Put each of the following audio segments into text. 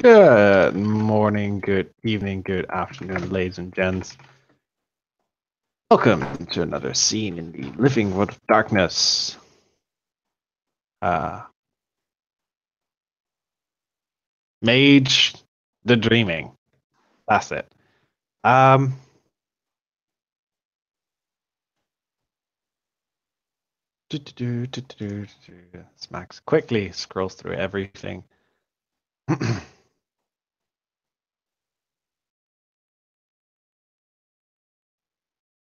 Good morning, good evening, good afternoon, ladies and gents. Welcome to another scene in the living world of darkness. Mage, the dreaming. That's it. Smacks quickly scrolls through everything.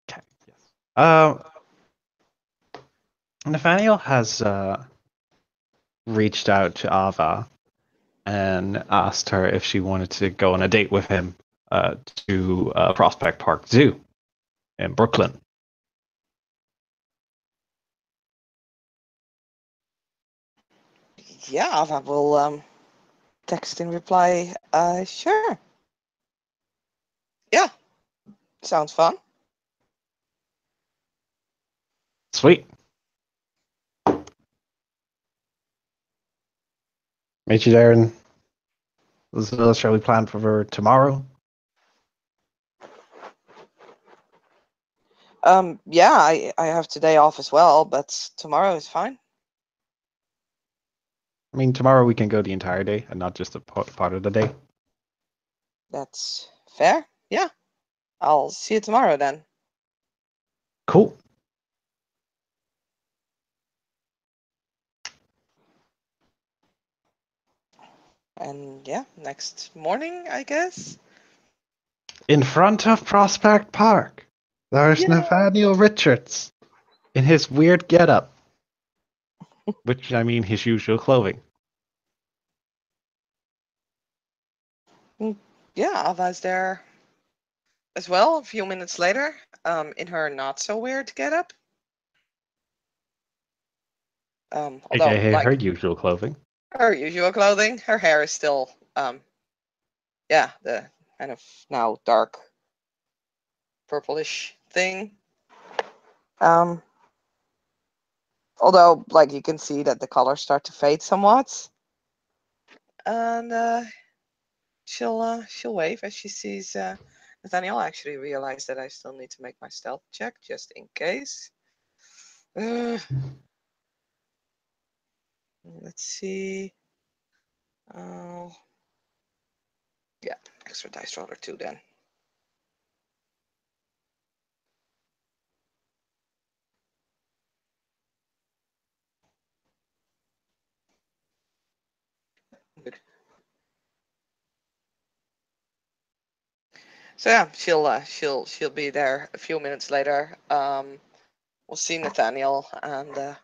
Okay, yes. Nathaniel has reached out to Ava and asked her if she wanted to go on a date with him to Prospect Park Zoo in Brooklyn. Yeah, I will text in reply, sure. Yeah, sounds fun. Sweet. Meet you there, and shall we plan for tomorrow? Yeah, I have today off as well, but tomorrow is fine. I mean, tomorrow we can go the entire day and not just a part of the day. That's fair. Yeah, I'll see you tomorrow then. Cool. And yeah, next morning, I guess. In front of Prospect Park, there's Yeah. Nathaniel Richards in his weird getup, which I mean his usual clothing. Yeah, Ava's there as well. A few minutes later, in her not so weird getup. Although AKA her like usual clothing. her usual clothing, her hair is still yeah, the kind of now dark purplish thing. Although, like, you can see that the colors start to fade somewhat. And she'll wave as she sees Nathaniel. Actually realized that I still need to make my stealth check just in case. Let's see. Oh, yeah, extra dice roller 2 then. Good. So yeah, she'll be there a few minutes later. We'll see Nathaniel and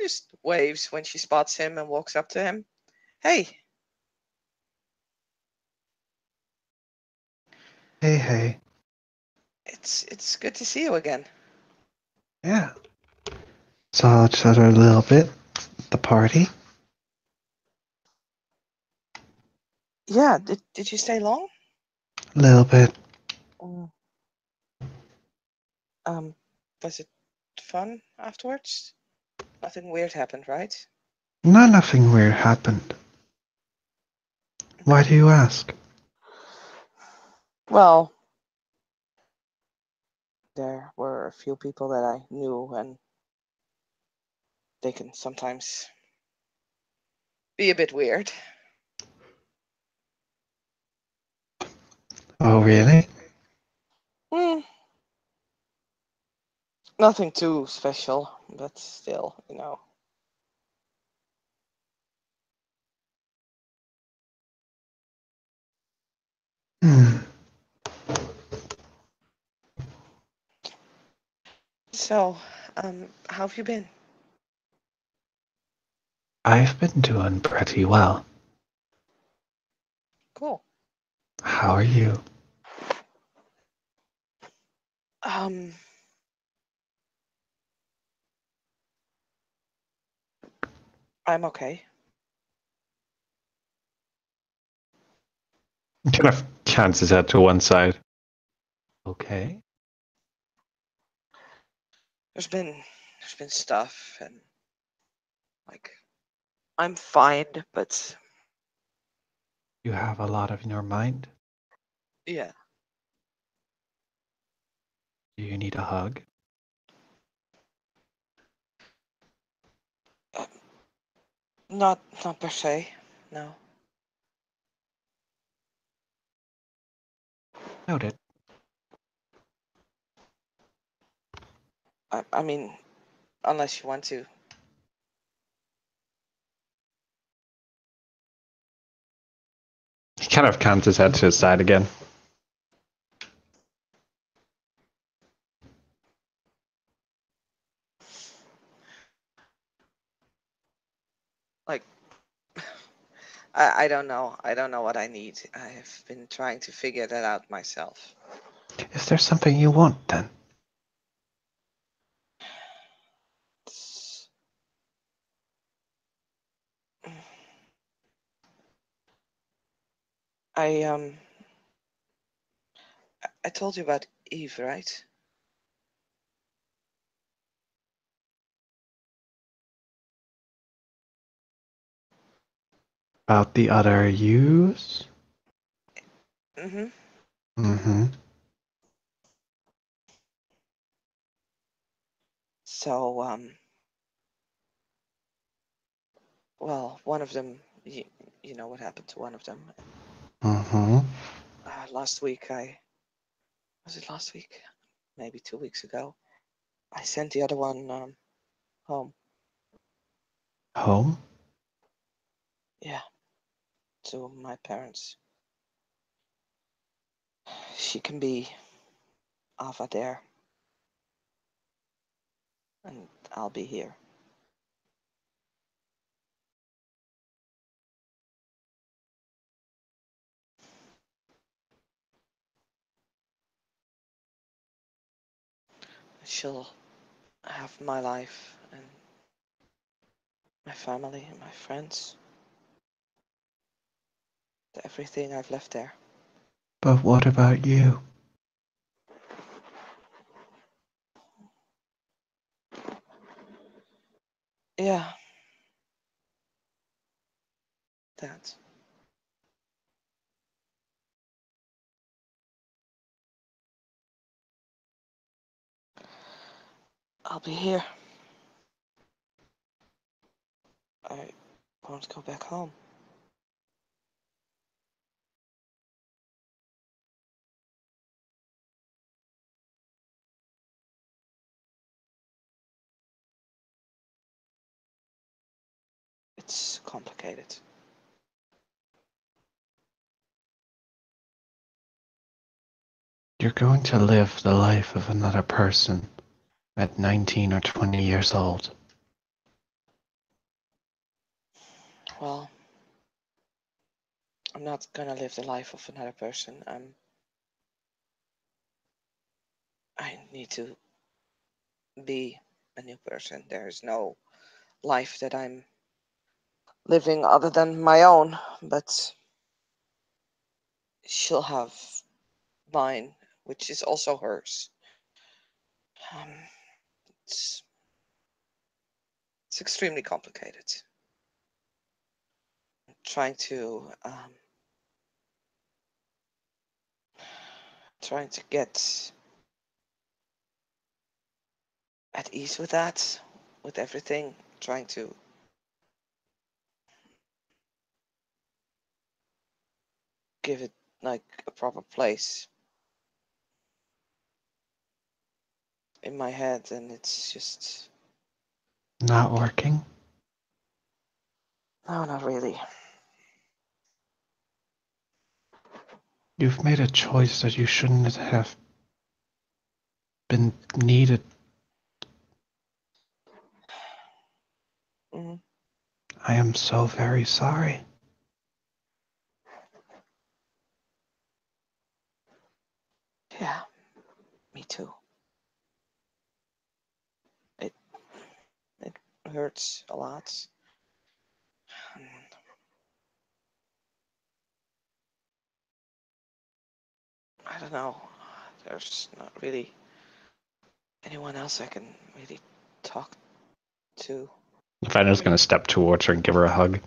just waves when she spots him and walks up to him. Hey. Hey. It's good to see you again. Yeah. Saw each other a little bit at the party. Yeah, did you stay long? A little bit. Was it fun afterwards? Nothing weird happened, right? No, nothing weird happened. Why do you ask? Well, there were a few people that I knew, and they can sometimes be a bit weird. Oh, really? Nothing too special, but still, you know. So, how have you been? I've been doing pretty well. Cool. How are you? I'm okay. Kind of cants his head to one side. Okay. There's been stuff, and like I'm fine, but You have a lot in your mind. Yeah. Do you need a hug? Uh, not per se. No. Noted. I mean, unless you want to. He kind of cans his head to his side again. Like, I don't know. I don't know what I need. I have been trying to figure that out myself. Is there something you want then? It's- I I told you about Eve, right? About the other yous? Mm-hmm. Mm-hmm. So well, one of them, you know what happened to one of them. Mm-hmm. Last week, was it last week? Maybe 2 weeks ago. I sent the other one home. Home? Yeah, to my parents. She can be Ava there, and I'll be here. She'll have my life and my family and my friends. Everything I've left there. But what about you? Yeah, that. I'll be here. I won't go back home. It's complicated. You're going to live the life of another person at 19 or 20 years old. Well, I'm not gonna live the life of another person. I need to be a new person. There is no life that I'm living other than my own, but she'll have mine, which is also hers. Um, it's extremely complicated. I'm trying to get at ease with that, with everything. Trying to give it like a proper place in my head, and it's just Not working? no, not really. You've made a choice that you shouldn't have been needed. Mm, I am so very sorry. yeah, me too. It it hurts a lot. And I don't know. There's not really anyone else I can really talk to. Nathaniel's going to step towards her and give her a hug.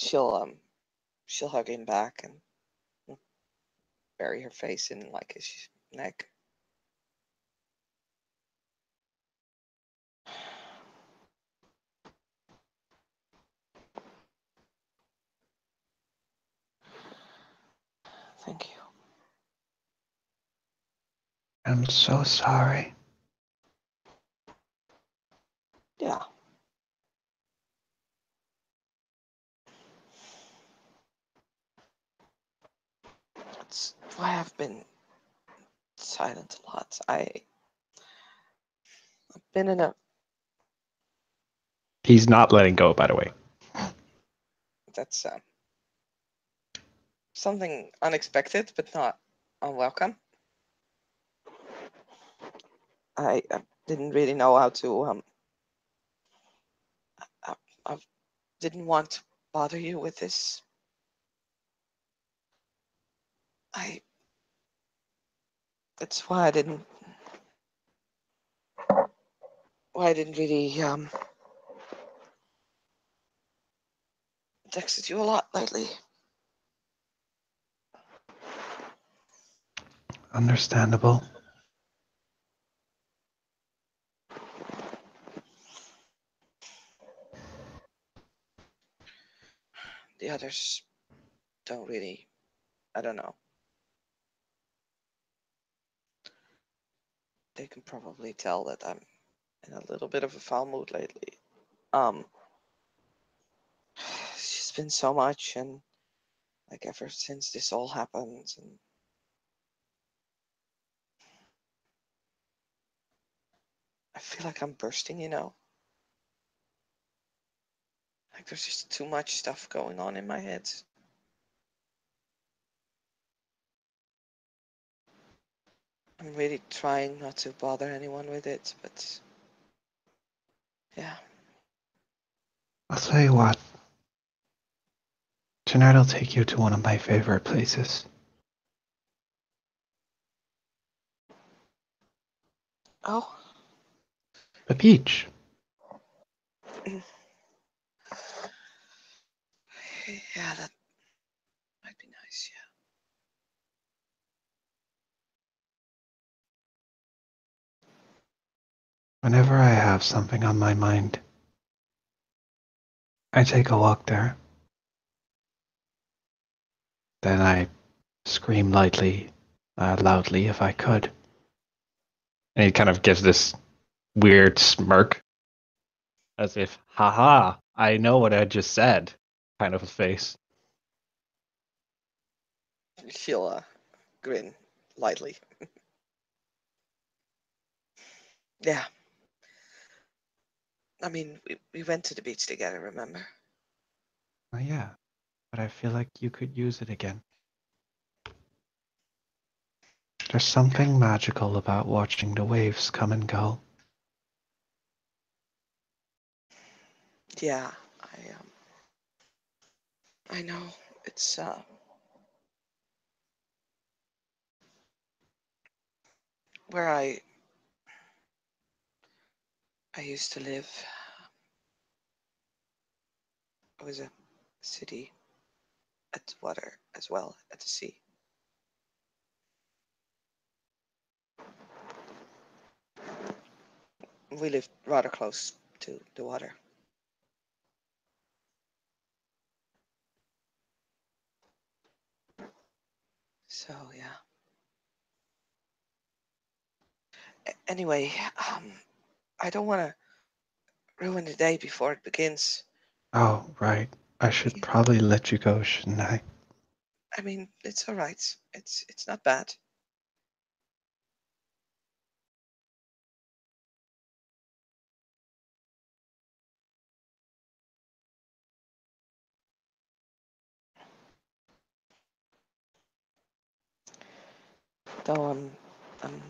she'll hug him back and bury her face in like his neck. Thank you. I'm so sorry. Yeah. That's why I've been silent a lot. I've been in a He's not letting go, by the way. that's something unexpected, but not unwelcome. I didn't really know how to. I didn't want to bother you with this. That's why I didn't. Why I didn't really texted you a lot lately. Understandable. The others don't really. I don't know. They can probably tell that I'm in a little bit of a foul mood lately. It's just been so much, and like ever since this all happened, and I feel like I'm bursting, Like there's just too much stuff going on in my head. I'm really trying not to bother anyone with it, but yeah. I'll tell you what. Tonight I'll take you to one of my favorite places. Oh. The beach. Yeah, that might be nice, yeah. Whenever I have something on my mind, I take a walk there. Then I scream loudly if I could. And he kind of gives this weird smirk, as if, haha, I know what I just said, kind of a face. She'll grin lightly. Yeah. I mean, we went to the beach together, remember? Oh, yeah, but I feel like you could use it again. There's something magical about watching the waves come and go. Yeah, I know. It's where I used to live. It was a city at the water as well, at the sea. We lived rather close to the water. So yeah. Anyway, I don't want to ruin the day before it begins. Oh, right. I should probably let you go, shouldn't I? I mean, it's all right. It's not bad. Though I'm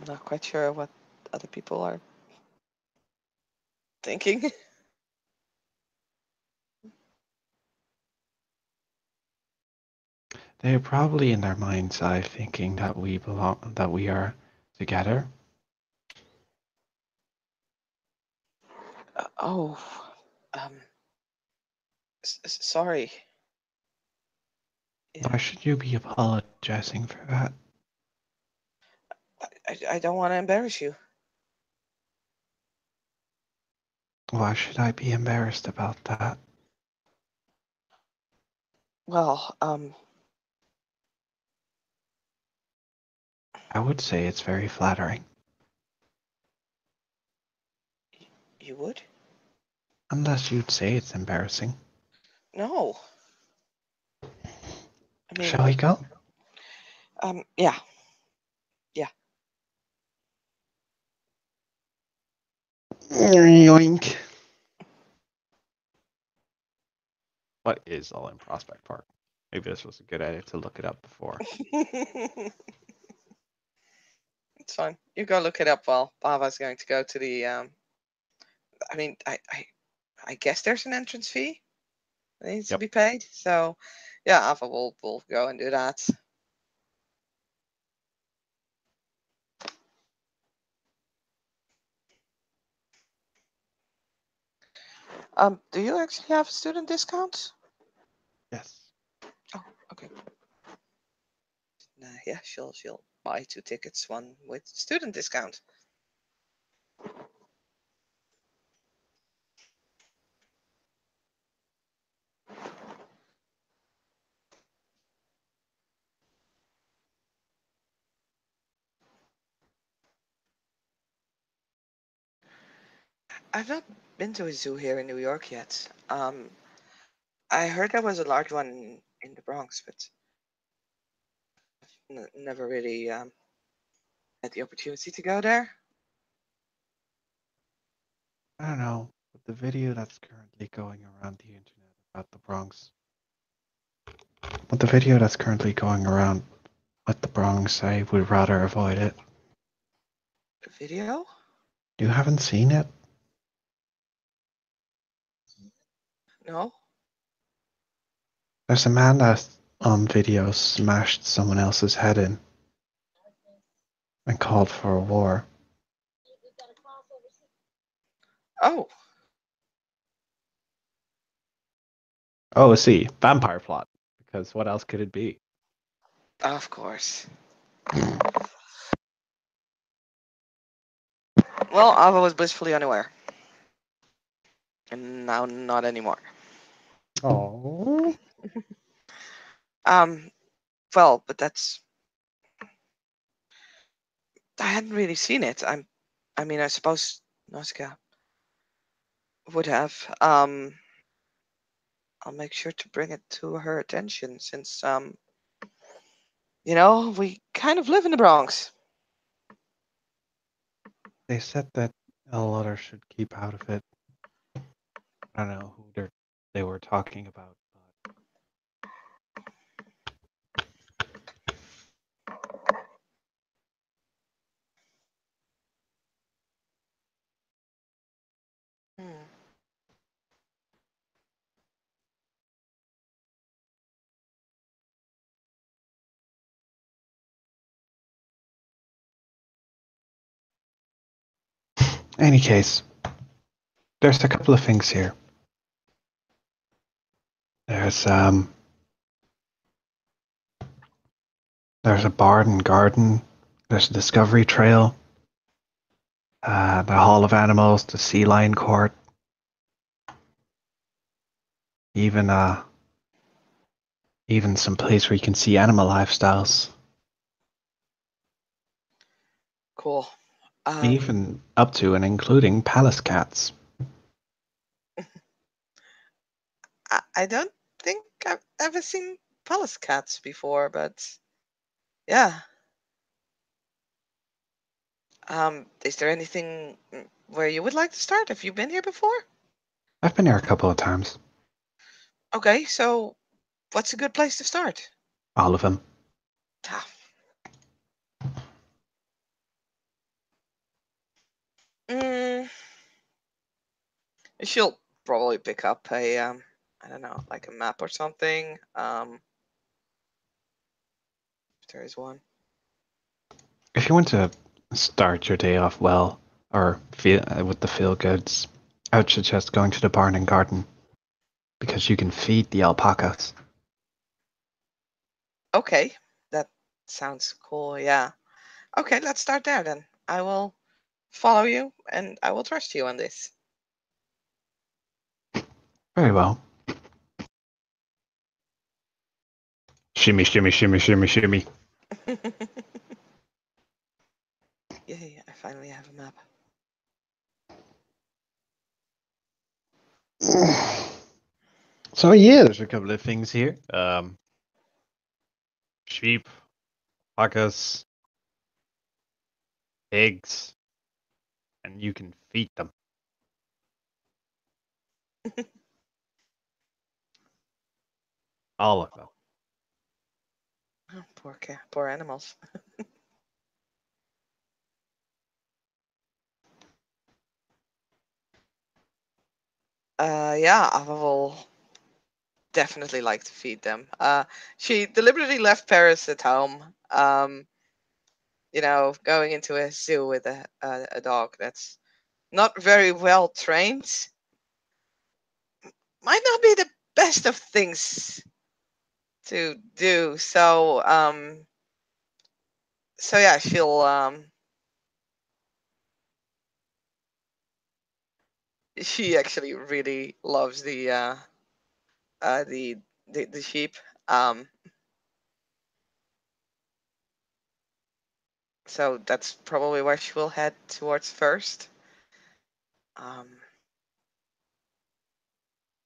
not quite sure what other people are thinking. They're probably in their mind's eye thinking that that we are together. Oh, um, sorry. Yeah, Why should you be apologizing for that? I don't want to embarrass you. Why should I be embarrassed about that? Well, I would say it's very flattering. you would? Unless you'd say it's embarrassing. No. I mean, Shall we go? yeah, yeah. Yoink. What is all in Prospect Park? Maybe this was a good idea to look it up before. It's fine. You go look it up while Bava's going to go to the. I mean, I guess there's an entrance fee that needs to Yep. be paid. So, yeah, Ava will go and do that. Do you actually have student discounts? Yes. Oh, okay. Yeah, she'll buy 2 tickets, one with student discount. I've not been to a zoo here in New York yet. I heard there was a large one in the Bronx, but never really had the opportunity to go there. I don't know, but the video that's currently going around the internet about the Bronx. With the video that's currently going around with the Bronx, I would rather avoid it. A video? You haven't seen it? No. There's a man that on video smashed someone else's head in and called for a war. Oh, Oh, I see. Vampire plot. Because what else could it be? of course. Well, Ava was blissfully unaware, and now not anymore. Oh. Um, well, but that's I hadn't really seen it. I mean, I suppose Nausicaa would have. I'll make sure to bring it to her attention since we kind of live in the Bronx. They said that LWoD should keep out of it. I don't know who they were talking about, but Hmm. any case, there's a couple of things here. There's there's a barn and garden. There's a discovery trail. The Hall of Animals, the Sea Lion Court, even even some place where you can see animal lifestyles. Cool. Even up to and including palace cats. I don't think I've ever seen palace cats before, but yeah. Is there anything where you would like to start? Have you been here before? I've been here a couple of times. Okay, so what's a good place to start? All of them. Ah. Mm, she'll probably pick up a I don't know, like a map or something. If there is one. If you want to start your day off well, or feel with the feel goods, I would suggest going to the barn and garden because you can feed the alpacas. Okay, that sounds cool. Yeah. Okay, let's start there then. I will follow you, and I will trust you on this. Very well. Shimmy, shimmy, shimmy, shimmy, shimmy. Yay! I finally have a map. So yeah, there's a couple of things here. Sheep, alpacas, pigs, and you can feed them. All of them. Oh, poor animals. Yeah, I will definitely like to feed them. She deliberately left Paris at home. Going into a zoo with a dog that's not very well trained might not be the best of things to do. So yeah, she actually really loves uh the the sheep. Um, so that's probably where she will head towards first. Um,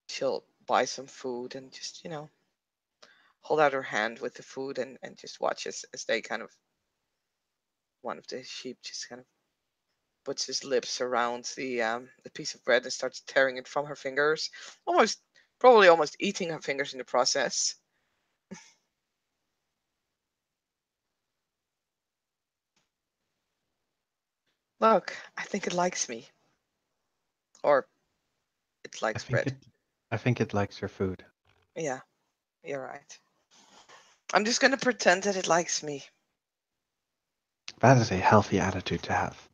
she'll buy some food and just hold out her hand with the food and just watch as they kind of one of the sheep just kind of puts his lips around the piece of bread and starts tearing it from her fingers, probably almost eating her fingers in the process. Look, I think it likes me, or it I likes think bread. it. I think it likes your food. Yeah, you're right. I'm just gonna pretend that it likes me. That is a healthy attitude to have.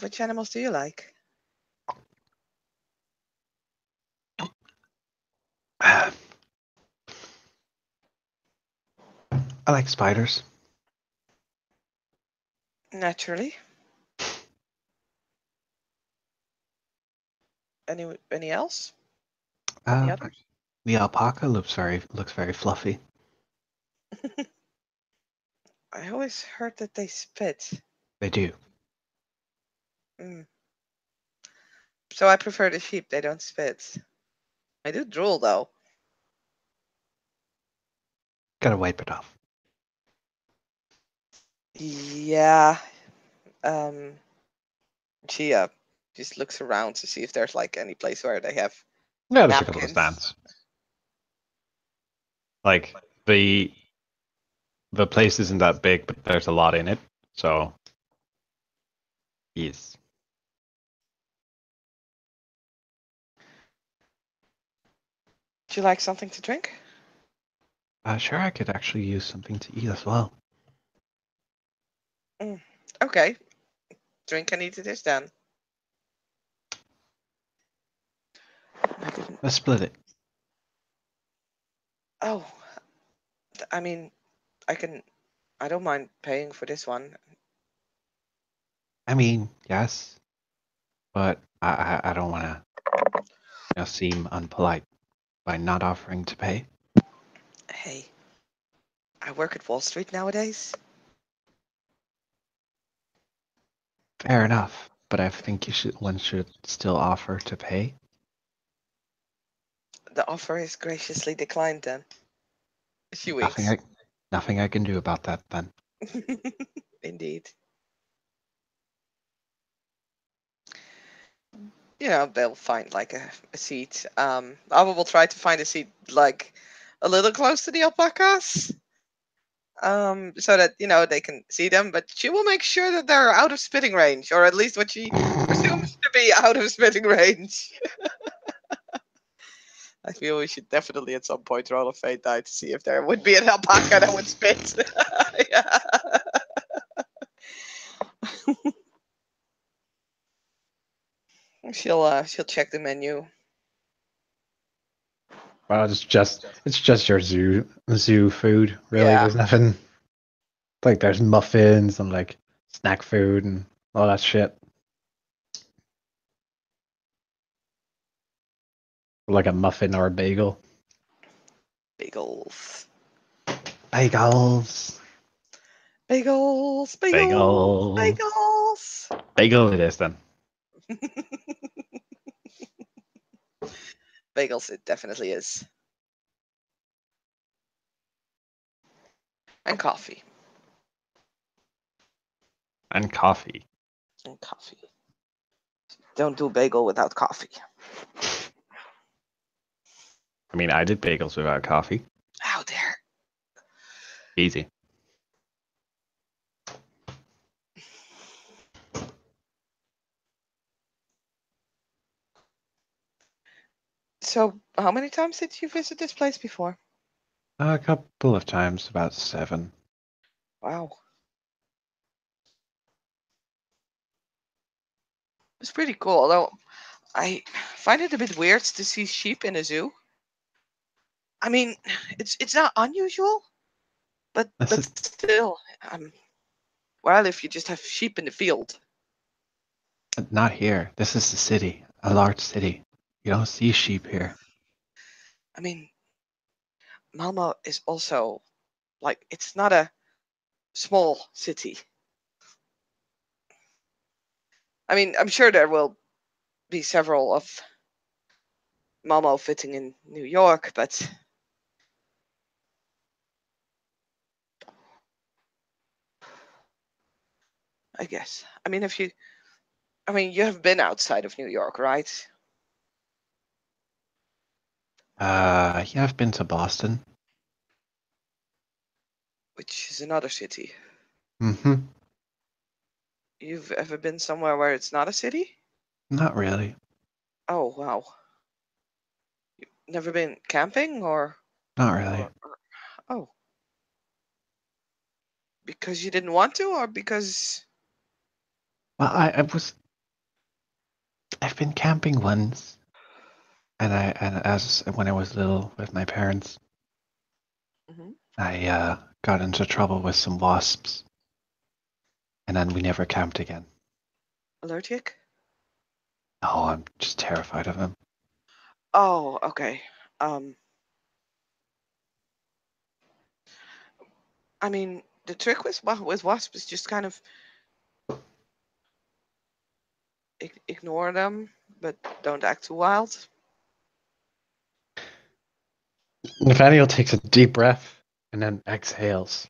Which animals do you like? I like spiders. Naturally. Any else? Any Uh, others? the alpaca looks very fluffy. I always heard that they spit. They do. Mm. So I prefer the sheep. They don't spit. I do drool though. Gotta wipe it off. Yeah. Um. She just looks around to see if there's like any place where they have Yeah, there's a couple of napkins. stands. Like the place isn't that big, but there's a lot in it. So yes. Would you like something to drink? Sure, I could actually use something to eat as well. Mm. Okay. Drink and eat it is then. I didn't. Let's split it. Oh, I mean, I can. I don't mind paying for this one. I mean, yes, but I don't want to seem unpolite by not offering to pay. Hey, I work at Wall Street nowadays. Fair enough, but I think one should still offer to pay. The offer is graciously declined then. She Nothing winks. I nothing I can do about that then. Indeed. They'll find like a seat. I will try to find a seat like a little close to the alpacas. So that they can see them, but she will make sure that they're out of spitting range, or at least what she presumes to be out of spitting range. I feel we should definitely at some point roll a fate die to see if there would be an alpaca that would spit. Yeah. She'll check the menu. Well, it's just your zoo food, really. Yeah, There's nothing like there's muffins and like snack food and all that shit. Like a muffin or a bagel. bagels, Bagels. bagels, bagels, Bagel. bagels. Bagel it is then. Bagels, it definitely is. And coffee. And coffee. And coffee. Don't do bagel without coffee. I mean, I did bagels without coffee. How dare. Easy. So, how many times did you visit this place before? A couple of times, about 7. Wow. It's pretty cool, although I find it a bit weird to see sheep in a zoo. I mean, it's not unusual, but This is still, where I live, you just have sheep in the field. not here. This is the city, a large city. You don't see sheep here. I mean, Malmo is also like it's not a small city. I mean, I'm sure there will be several of Malmo fitting in New York, but I guess. I mean, you have been outside of New York, right? Yeah, I've been to Boston. Which is another city. Mm-hmm. You've ever been somewhere where it's not a city? Not really. Oh, wow. Never been camping Not really. or oh, because you didn't want to or because Well, I've been camping once, and as when I was little with my parents, Mhm. I got into trouble with some wasps, and then we never camped again. Allergic? Oh, I'm just terrified of them. Oh, okay. Um, I mean, the trick with wasps is just kind of ignore them, but don't act too wild. Nathaniel takes a deep breath and then exhales,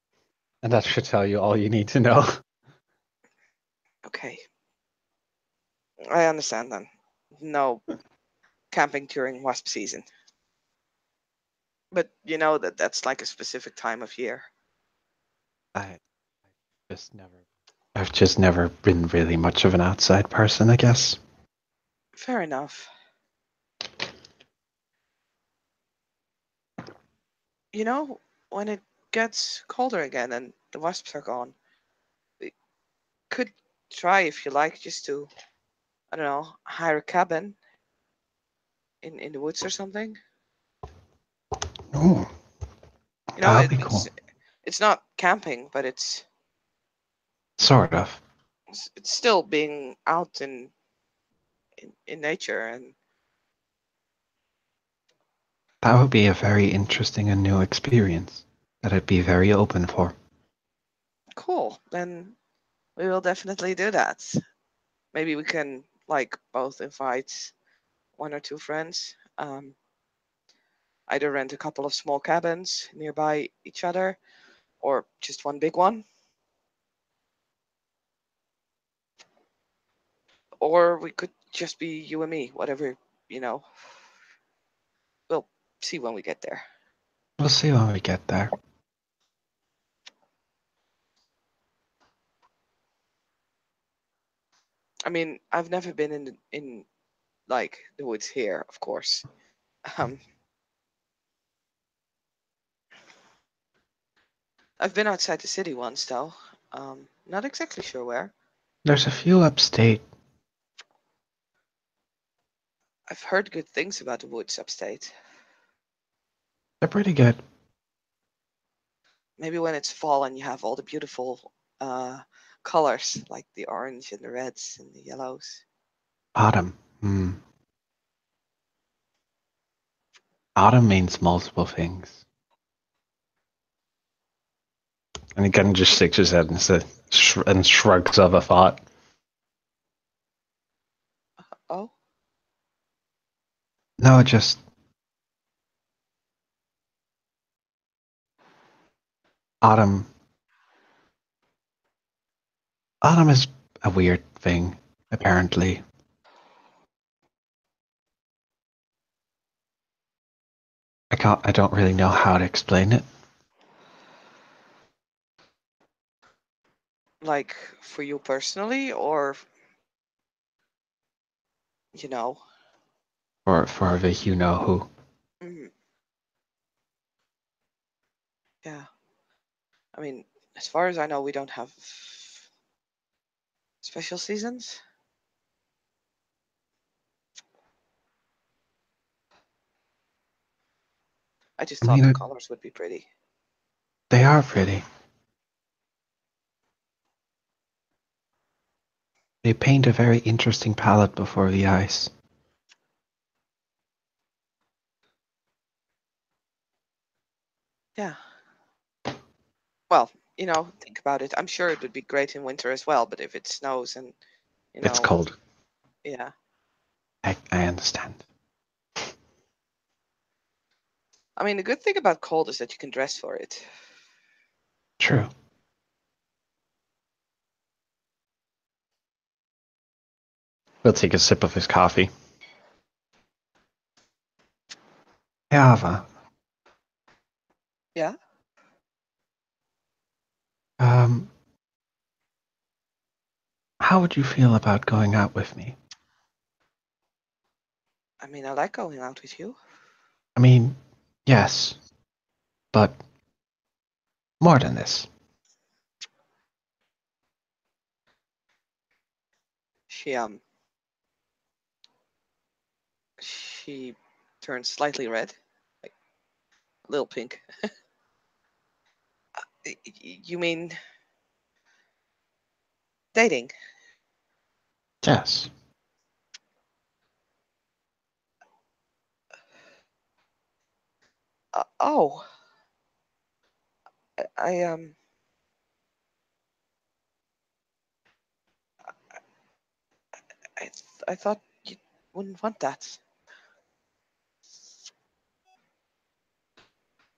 and that should tell you all you need to know. Okay, I understand then. No camping during wasp season, but you know that that's like a specific time of year. I just never. I've just never been really much of an outside person, I guess. Fair enough. You know, when it gets colder again and the wasps are gone, we could try if you like just to, I don't know, hire a cabin in the woods or something. Oh, You know, that would be cool. it's not camping, but Sort of. it's still being out in nature and That would be a very interesting and new experience that I'd be very open for. cool. Then we will definitely do that. Maybe we can like both invite one or two friends. Either rent a couple of small cabins nearby each other or just one big one. Or we could just be you and me, whatever, you know. We'll see when we get there. We'll see when we get there. I mean, I've never been in like the woods here, of course. Um, I've been outside the city once though. Not exactly sure where. There's a few upstate. I've heard good things about the woods upstate. They're pretty good. Maybe when it's fall and you have all the beautiful colors, like the orange and the reds and the yellows. Autumn. Autumn means multiple things. And he kind of just shakes his head and shrugs of a thought. Oh? No, just autumn. Autumn is a weird thing, apparently. I don't really know how to explain it. Like for you personally, or you know? For the you know who. Mm, yeah. I mean, as far as I know, we don't have special seasons. I just I thought the mean, colors would be pretty. they are pretty. They paint a very interesting palette before the ice. Yeah. Well, think about it. I'm sure it would be great in winter as well, but if it snows and, It's cold. yeah. I understand. I mean, the good thing about cold is that you can dress for it. True. He'll take a sip of his coffee. Hey, Ava. Yeah. Um, how would you feel about going out with me? I mean, I like going out with you. I mean, yes, but more than this. She turns slightly red, like a little pink. You mean dating? Yes. Oh, I I thought you wouldn't want that.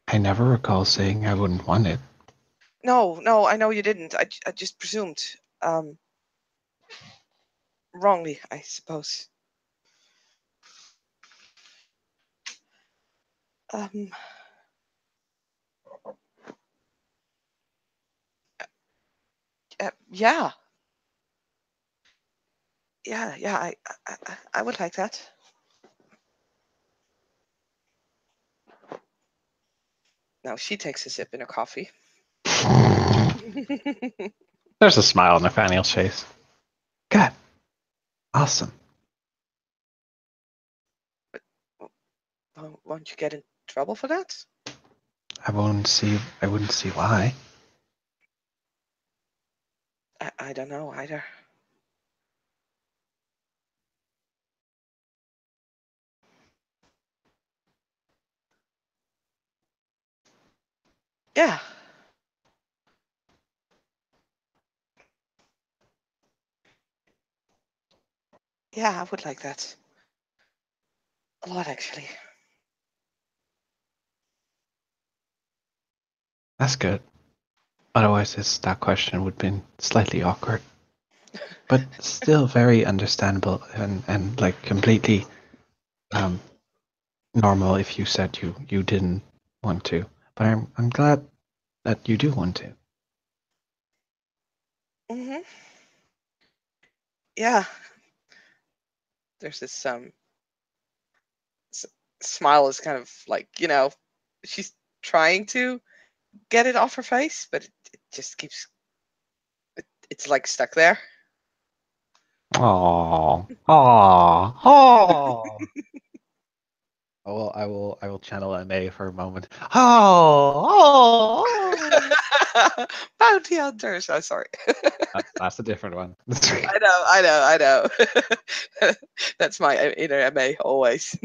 I never recall saying I wouldn't want it. No, I know you didn't. I just presumed, wrongly, I suppose. Um, yeah, yeah. I would like that. Now she takes a sip in her coffee. There's a smile on Avaniel's face. Good. Awesome. Won't you get in trouble for that? I wouldn't see why. I don't know either. Yeah. Yeah, I would like that. A lot, actually. That's good. Otherwise, that question would have been slightly awkward, but still very understandable and like completely um, normal if you said you didn't want to. But I'm glad that you do want to. Mm-hmm. Yeah. There's this smile is kind of like, she's trying to get it off her face, but it just keeps, it's like stuck there. Aww. Aww. Aww. Oh, well, I will channel MA for a moment. Oh, Bounty hunters. I'm sorry. that's a different one. I know. That's my inner MA always.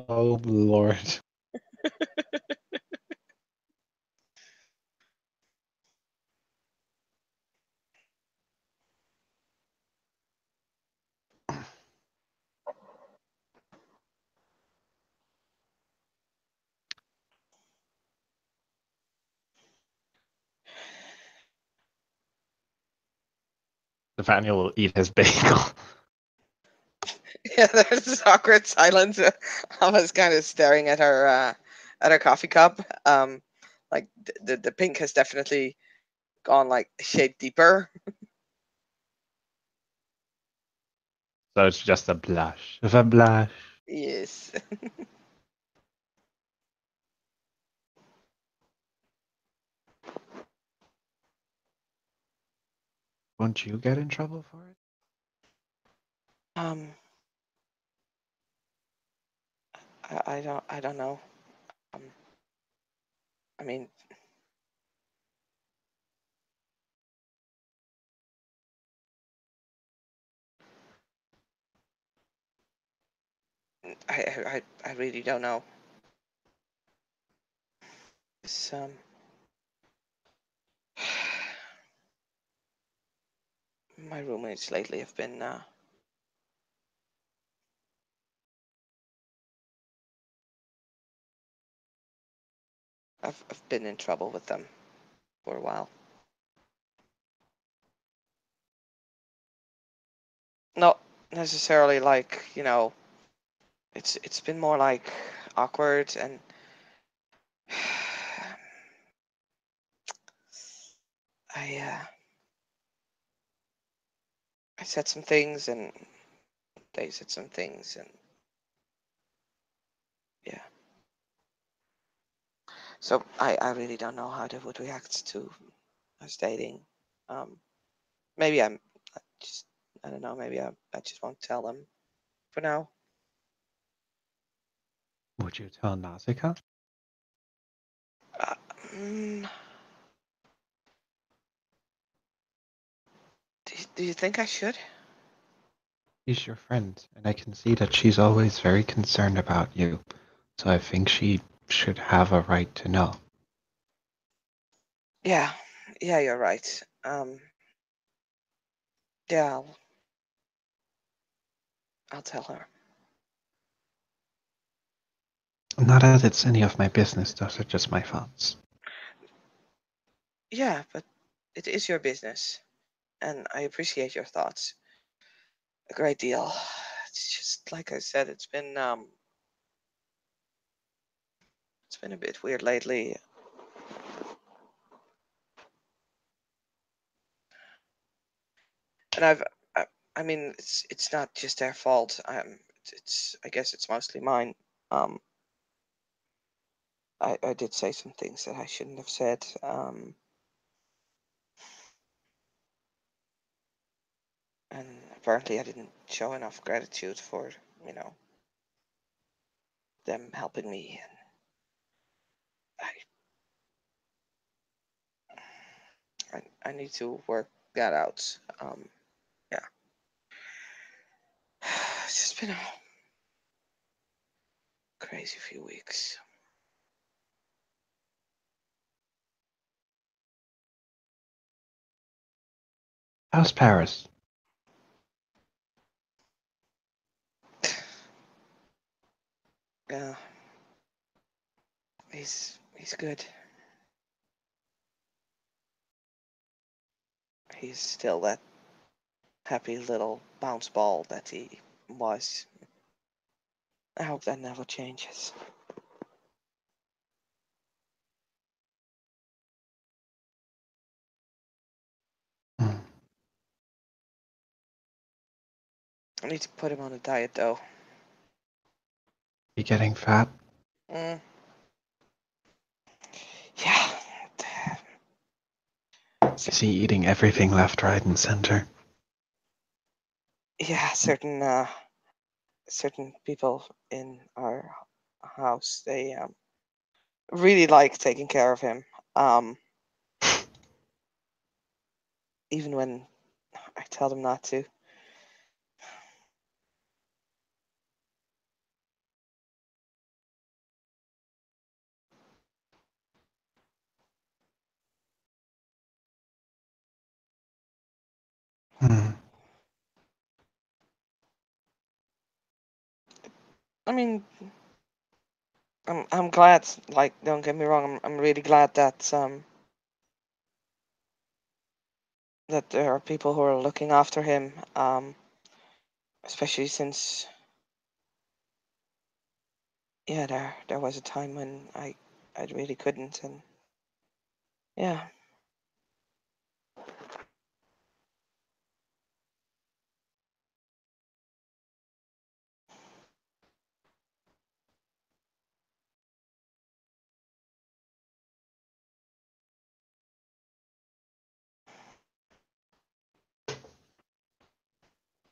Oh Lord. Avaniel will eat his bagel. Yeah, there's this awkward silence. I was kind of staring at her coffee cup. Like the pink has definitely gone like a shade deeper. So it's just a blush. Of a blush. Yes. Won't you get in trouble for it? Um, I don't know. Um, I mean, I really don't know. It's, my roommates lately have been I've been in trouble with them for a while. Not necessarily like, it's been more like awkward and I said some things and they said some things and yeah. So I really don't know how they would react to us dating. Maybe I just I don't know. Maybe I just won't tell them for now. Would you tell Nausicaa? Uh, mm, do you think I should? She's your friend, and I can see that she's always very concerned about you. So I think she should have a right to know. Yeah, yeah, you're right. Yeah, I'll tell her. Not that it's any of my business, those are just my thoughts. Yeah, but it is your business, and I appreciate your thoughts a great deal. It's just like I said, it's been a bit weird lately. And I mean, it's not just their fault. It's I guess it's mostly mine. Um, I did say some things that I shouldn't have said. And apparently I didn't show enough gratitude for, you know, them helping me. And I need to work that out. Yeah, it's just been a crazy few weeks. How's Paris? Yeah, he's good. He's still that happy little bounce ball that he was. I hope that never changes. Hmm. I need to put him on a diet though. You getting fat? Mm. Yeah. Is he eating everything left, right, and center? Yeah, certain people in our house, they really like taking care of him. Even when I tell them not to. Hmm. I mean, I'm glad. Like, don't get me wrong. I'm really glad that that there are people who are looking after him. Especially since, yeah, there was a time when I really couldn't, and yeah.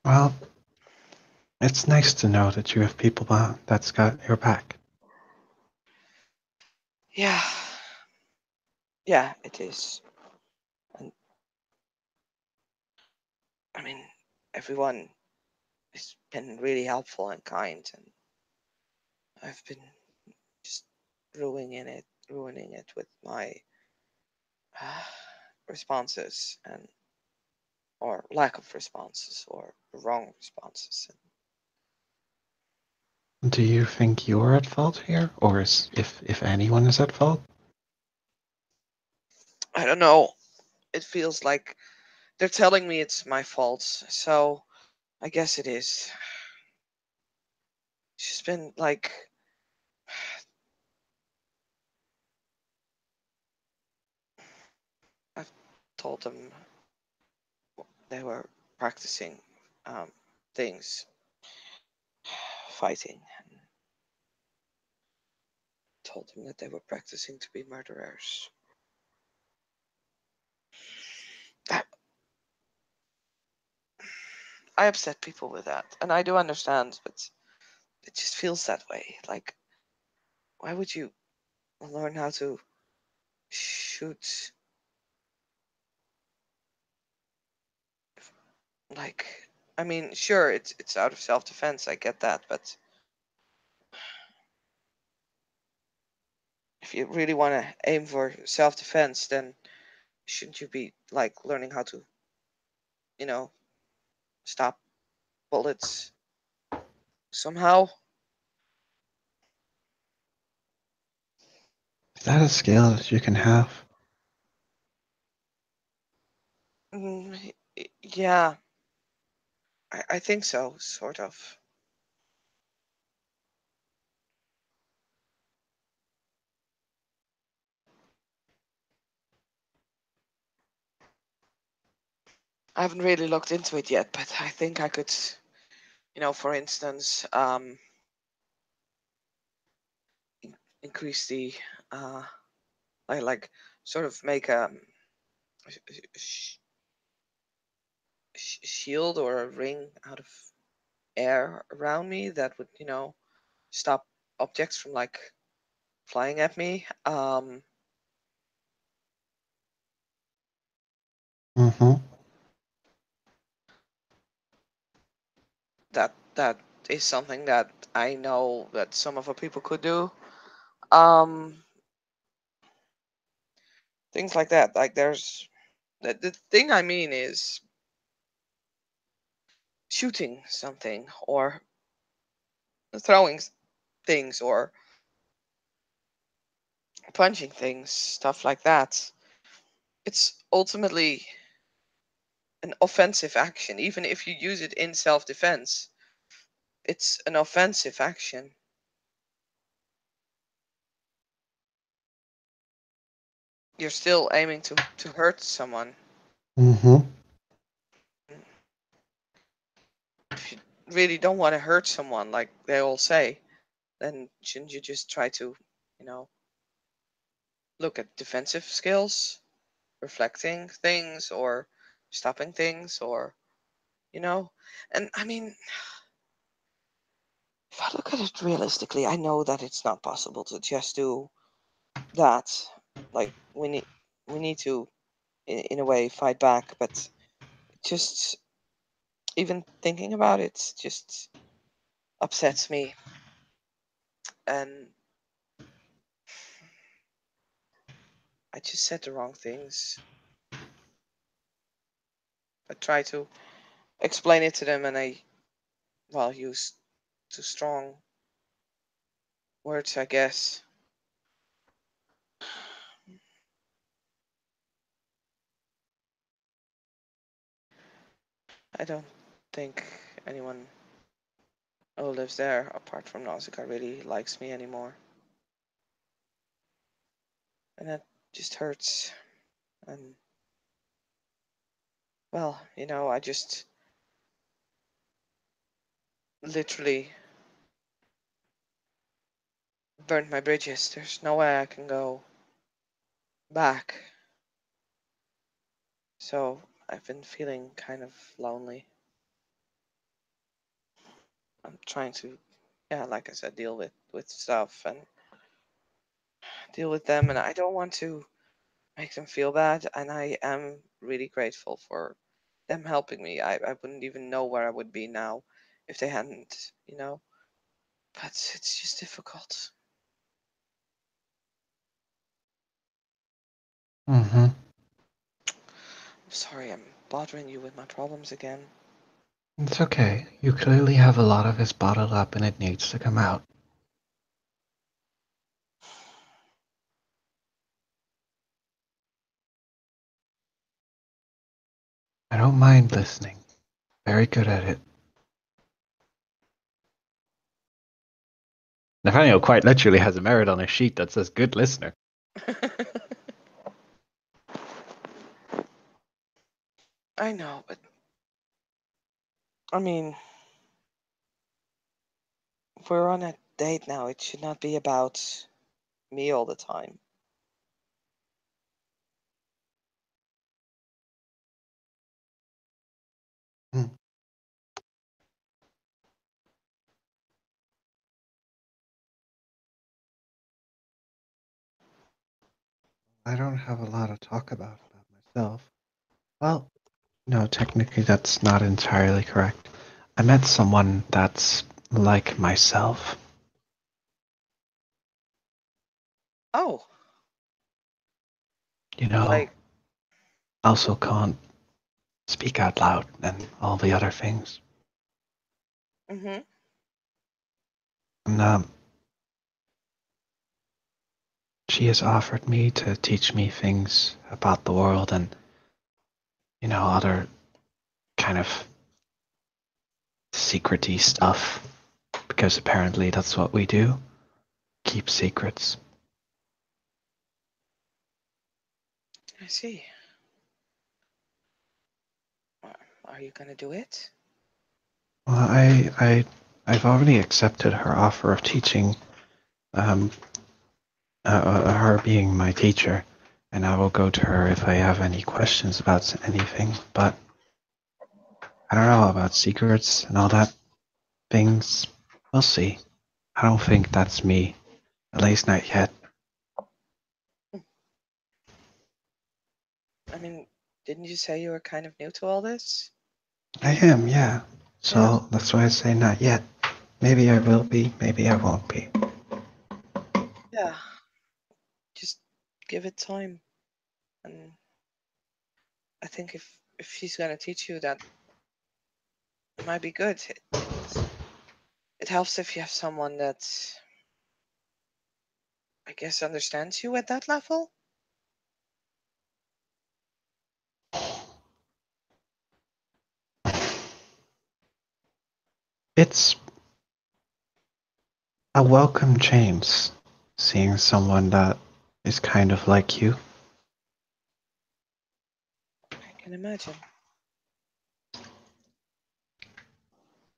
Well, it's nice to know that you have people that's got your back. Yeah. Yeah, it is. And I mean, everyone has been really helpful and kind, and I've been just ruining it with my responses and or lack of responses or wrong responses. Do you think you're at fault here, or if anyone is at fault? I don't know. It feels like they're telling me it's my fault, so I guess it is. She's been like, I've told them they were practicing things, fighting, and told them that they were practicing to be murderers. I, I upset people with that, and I do understand, but it just feels that way. Like, why would you learn how to shoot? Like, I mean, sure, it's out of self-defense. I get that, but if you really want to aim for self-defense, then shouldn't you be like learning how to, you know, stop bullets somehow? Is that a skill that you can have? Yeah, I think so, sort of. I haven't really looked into it yet, but I think I could, for instance, increase the, like sort of make a shield or a ring out of air around me that would, stop objects from like flying at me. Mm-hmm. That is something that I know that some other people could do. Um, things like that. Like there's the thing I mean is shooting something or throwing things or punching things, stuff like that. It's ultimately an offensive action, even if you use it in self-defense. It's an offensive action. You're still aiming to hurt someone. Mm-hmm. If you really don't want to hurt someone, like they all say, then shouldn't you just try to, you know, look at defensive skills, reflecting things, or stopping things, or, you know? And I mean, if I look at it realistically, I know that it's not possible to just do that. Like we need to, in a way, fight back. But just even thinking about it just upsets me, and I just said the wrong things. I try to explain it to them, and I, well, use too strong words, I guess. I don't think anyone who lives there, apart from Nausicaa, really likes me anymore. And that just hurts. And, well, I just literally burnt my bridges. There's no way I can go back. So I've been feeling kind of lonely. I'm trying to, yeah, like I said, deal with stuff and deal with them, and I don't want to make them feel bad, and I am really grateful for them helping me. I wouldn't even know where I would be now if they hadn't, but it's just difficult. Mm-hmm. I'm sorry I'm bothering you with my problems again. It's okay. You clearly have a lot of this bottled up and it needs to come out. I don't mind listening. Very good at it. Nathaniel quite literally has a merit on his sheet that says good listener. I know, but I mean, if we're on a date now, it should not be about me all the time. Hmm. I don't have a lot to talk about myself. Well, no, technically that's not entirely correct. I met someone that's like myself. Oh, You know, like, also can't speak out loud and all the other things. mm-hmm. And she has offered me to teach me things about the world and, other kind of secrety stuff. Because apparently that's what we do. Keep secrets. I see. Are you gonna do it? Well, I've already accepted her offer of teaching, um, her being my teacher, and I will go to her if I have any questions about anything. But I don't know about secrets and all that things. We'll see. I don't think that's me, at least not yet. I mean, didn't you say you were kind of new to all this? I am, yeah. Yeah. So that's why I say not yet. Maybe I will be, maybe I won't be. Yeah. Just give it time. And I think if she's gonna teach you that, it might be good. It helps if you have someone that, I guess, understands you at that level. It's a welcome change, seeing someone that is kind of like you. I can imagine.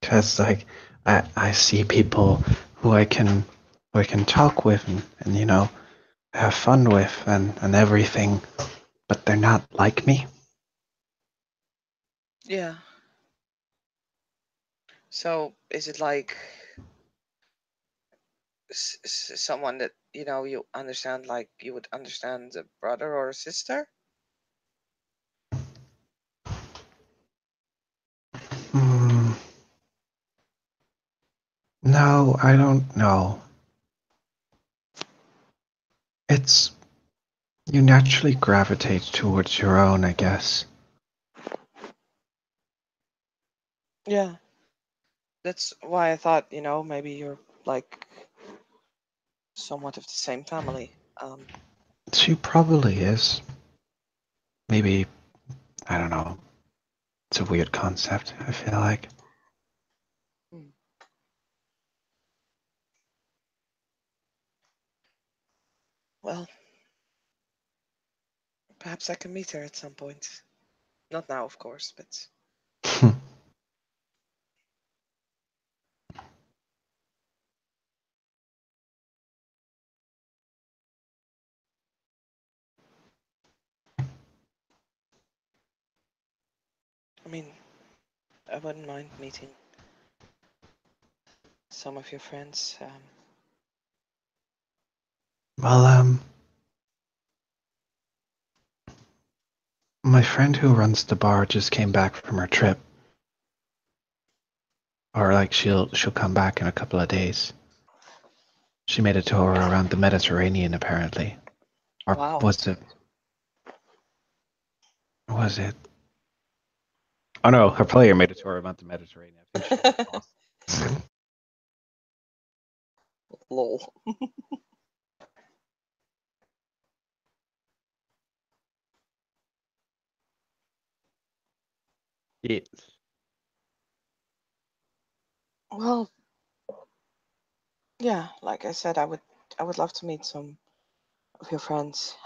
Because like I see people who I can talk with and have fun with and everything, but they're not like me. Yeah. So is it like someone that you understand, like you would understand a brother or a sister? No, I don't know. It's you naturally gravitate towards your own, I guess. Yeah, that's why I thought maybe you're like somewhat of the same family. She probably is. Maybe, I don't know. It's a weird concept, I feel like. Hmm. Well, perhaps I can meet her at some point. Not now, of course, but I mean, I wouldn't mind meeting some of your friends. Well, my friend who runs the bar just came back from her trip. Or like she'll come back in a couple of days. She made a tour around the Mediterranean apparently. Or Wow. was it? Was it? Oh no, her player made a tour around the Mediterranean. I think she was lost. Lol. Yes. Well, yeah, like I said, I would love to meet some of your friends.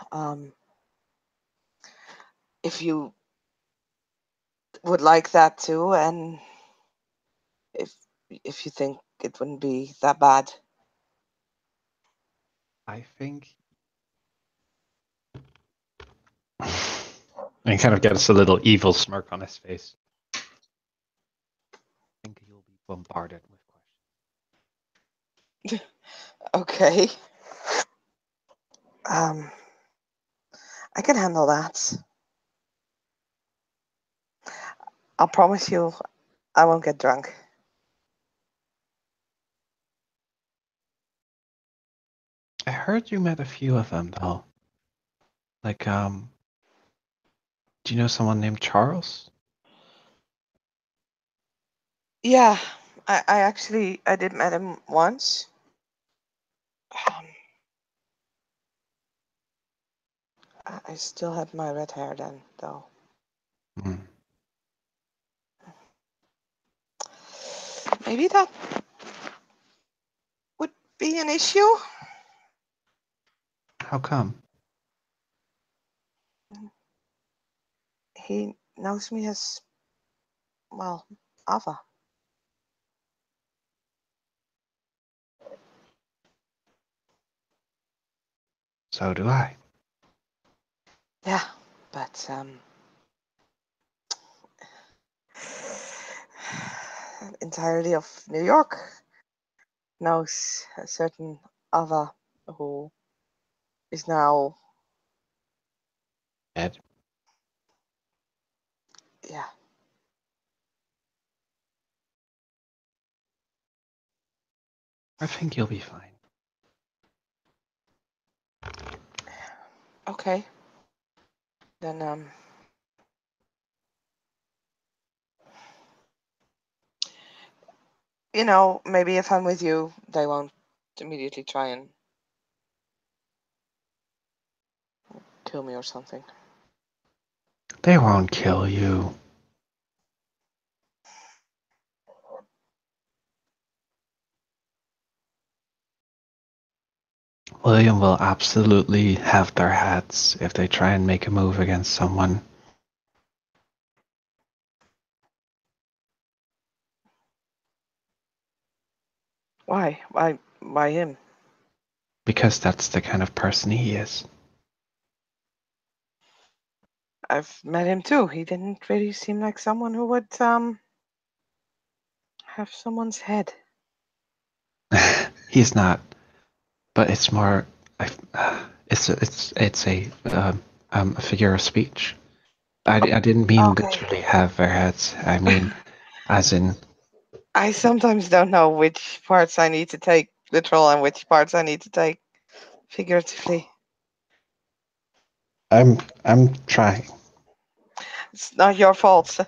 If you would like that too, and if you think it wouldn't be that bad. I think. And he kind of gets a little evil smirk on his face. I think you'll be bombarded with questions. Okay. I can handle that. I'll promise you I won't get drunk. I heard you met a few of them though. Like, do you know someone named Charles? Yeah, I did met him once. I still had my red hair then, though. Hmm. Maybe that would be an issue. How come? He knows me as, well, Ava. So do I. Yeah, but entirely of New York knows a certain Ava who is now, Ed. yeah. I think you'll be fine. Okay. Then maybe if I'm with you, they won't immediately try and kill me or something. They won't kill you. William will absolutely have their hats if they try and make a move against someone. Why? Why him? Because that's the kind of person he is. I've met him too. He didn't really seem like someone who would have someone's head. He's not. but it's more. It's a figure of speech. I didn't mean Okay. literally have their heads. I mean, as in, I sometimes don't know which parts I need to take literal and which parts I need to take figuratively. I'm trying. It's not your fault.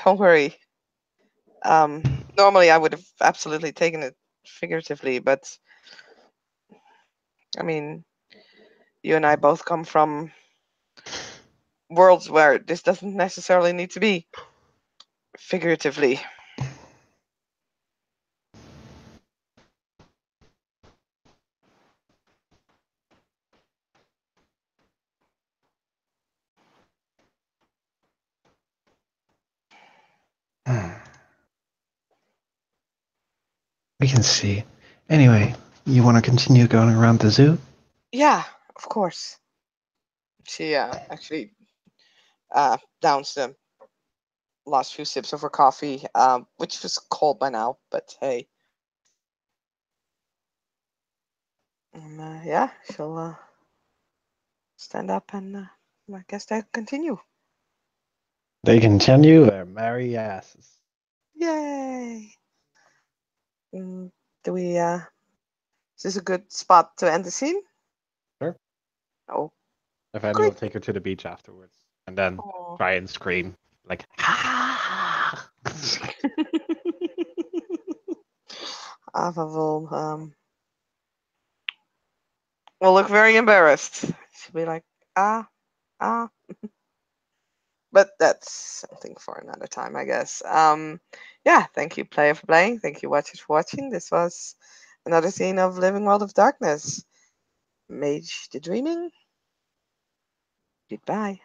Don't worry. Normally I would have absolutely taken it figuratively, but I mean, you and I both come from worlds where this doesn't necessarily need to be figuratively. We can see. Anyway, you want to continue going around the zoo? Yeah, of course. She actually downs the last few sips of her coffee, which was cold by now, but hey. And, yeah, she'll stand up and I guess they'll continue. They continue their merry asses. Yay! Do we? Is this a good spot to end the scene? Sure. Oh, Avaniel great! will take her to the beach afterwards, and then Oh. try and scream like ah. Ava will look very embarrassed. She'll be like, ah, ah. But that's something for another time, I guess. Yeah, thank you, player, for playing. Thank you, watchers, for watching. This was another scene of Living World of Darkness. Mage the Dreaming. Goodbye.